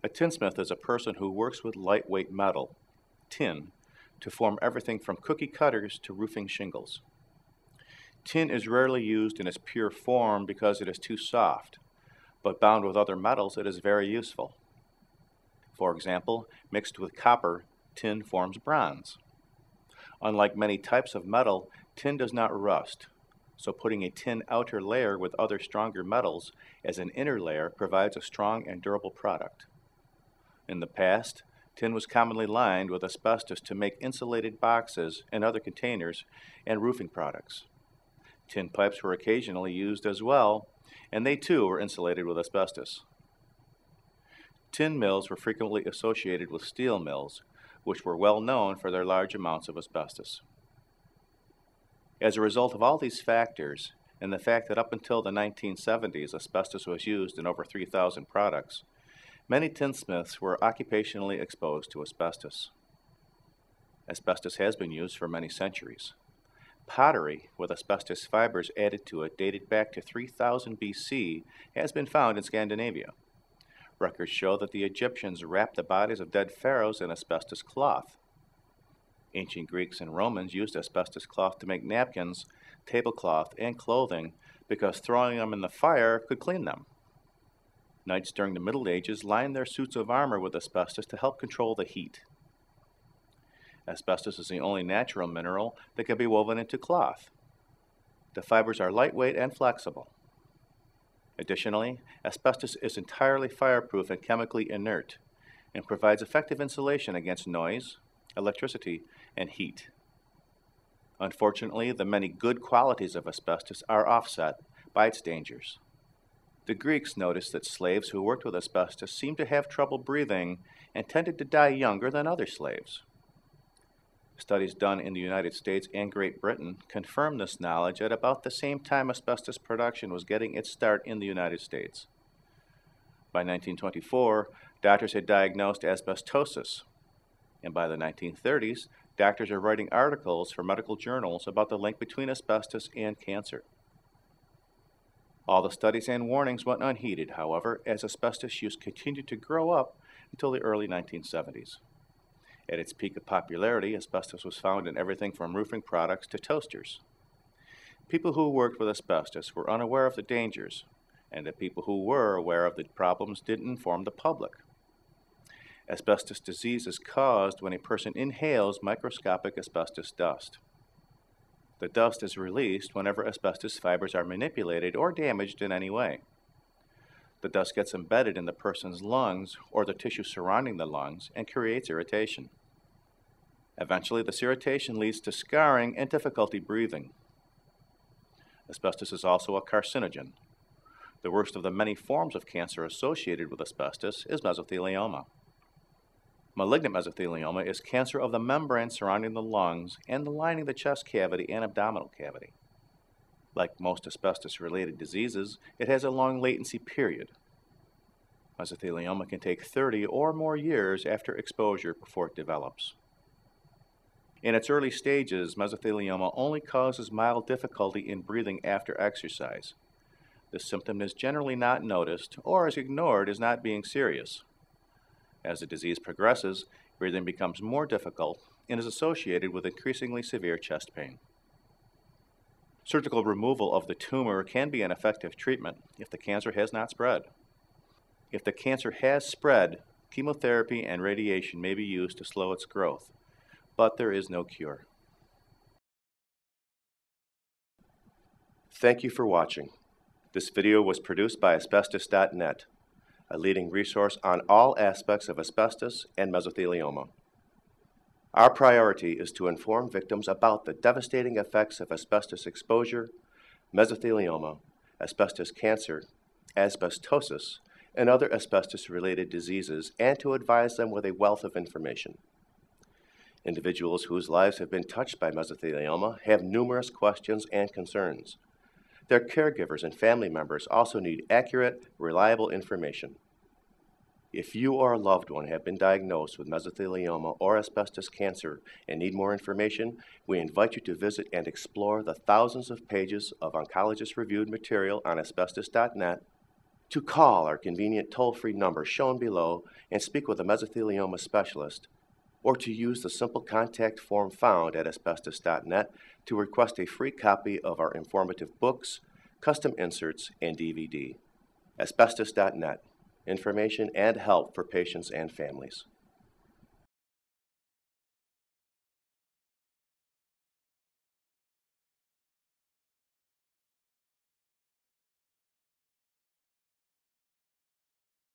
A tinsmith is a person who works with lightweight metal, tin, to form everything from cookie cutters to roofing shingles. Tin is rarely used in its pure form because it is too soft, but bound with other metals it is very useful. For example, mixed with copper, tin forms bronze. Unlike many types of metal, tin does not rust, so putting a tin outer layer with other stronger metals as an inner layer provides a strong and durable product. In the past, tin was commonly lined with asbestos to make insulated boxes and other containers and roofing products. Tin pipes were occasionally used as well, and they too were insulated with asbestos. Tin mills were frequently associated with steel mills, which were well known for their large amounts of asbestos. As a result of all these factors, and the fact that up until the 1970s asbestos was used in over 3,000 products, many tinsmiths were occupationally exposed to asbestos. Asbestos has been used for many centuries. Pottery with asbestos fibers added to it dated back to 3000 BC has been found in Scandinavia. Records show that the Egyptians wrapped the bodies of dead pharaohs in asbestos cloth. Ancient Greeks and Romans used asbestos cloth to make napkins, tablecloth, and clothing because throwing them in the fire could clean them. Knights during the Middle Ages lined their suits of armor with asbestos to help control the heat. Asbestos is the only natural mineral that can be woven into cloth. The fibers are lightweight and flexible. Additionally, asbestos is entirely fireproof and chemically inert, and provides effective insulation against noise, electricity, and heat. Unfortunately, the many good qualities of asbestos are offset by its dangers. The Greeks noticed that slaves who worked with asbestos seemed to have trouble breathing and tended to die younger than other slaves. Studies done in the United States and Great Britain confirm this knowledge at about the same time asbestos production was getting its start in the United States. By 1924, doctors had diagnosed asbestosis, and by the 1930s, doctors are writing articles for medical journals about the link between asbestos and cancer. All the studies and warnings went unheeded, however, as asbestos use continued to grow up until the early 1970s. At its peak of popularity, asbestos was found in everything from roofing products to toasters. People who worked with asbestos were unaware of the dangers, and the people who were aware of the problems didn't inform the public. Asbestos disease is caused when a person inhales microscopic asbestos dust. The dust is released whenever asbestos fibers are manipulated or damaged in any way. The dust gets embedded in the person's lungs or the tissue surrounding the lungs and creates irritation. Eventually, this irritation leads to scarring and difficulty breathing. Asbestos is also a carcinogen. The worst of the many forms of cancer associated with asbestos is mesothelioma. Malignant mesothelioma is cancer of the membrane surrounding the lungs and the lining of the chest cavity and abdominal cavity. Like most asbestos-related diseases, it has a long latency period. Mesothelioma can take 30 or more years after exposure before it develops. In its early stages, mesothelioma only causes mild difficulty in breathing after exercise. This symptom is generally not noticed or is ignored as not being serious. As the disease progresses, breathing becomes more difficult and is associated with increasingly severe chest pain. Surgical removal of the tumor can be an effective treatment if the cancer has not spread. If the cancer has spread, chemotherapy and radiation may be used to slow its growth, but there is no cure. Thank you for watching. This video was produced by Asbestos.Net, a leading resource on all aspects of asbestos and mesothelioma. Our priority is to inform victims about the devastating effects of asbestos exposure, mesothelioma, asbestos cancer, asbestosis, and other asbestos-related diseases, and to advise them with a wealth of information. Individuals whose lives have been touched by mesothelioma have numerous questions and concerns. Their caregivers and family members also need accurate, reliable information. If you or a loved one have been diagnosed with mesothelioma or asbestos cancer and need more information, we invite you to visit and explore the thousands of pages of oncologist-reviewed material on Asbestos.net to call our convenient toll-free number shown below and speak with a mesothelioma specialist, or to use the simple contact form found at Asbestos.Net to request a free copy of our informative books, custom inserts, and DVD. Asbestos.Net, information and help for patients and families.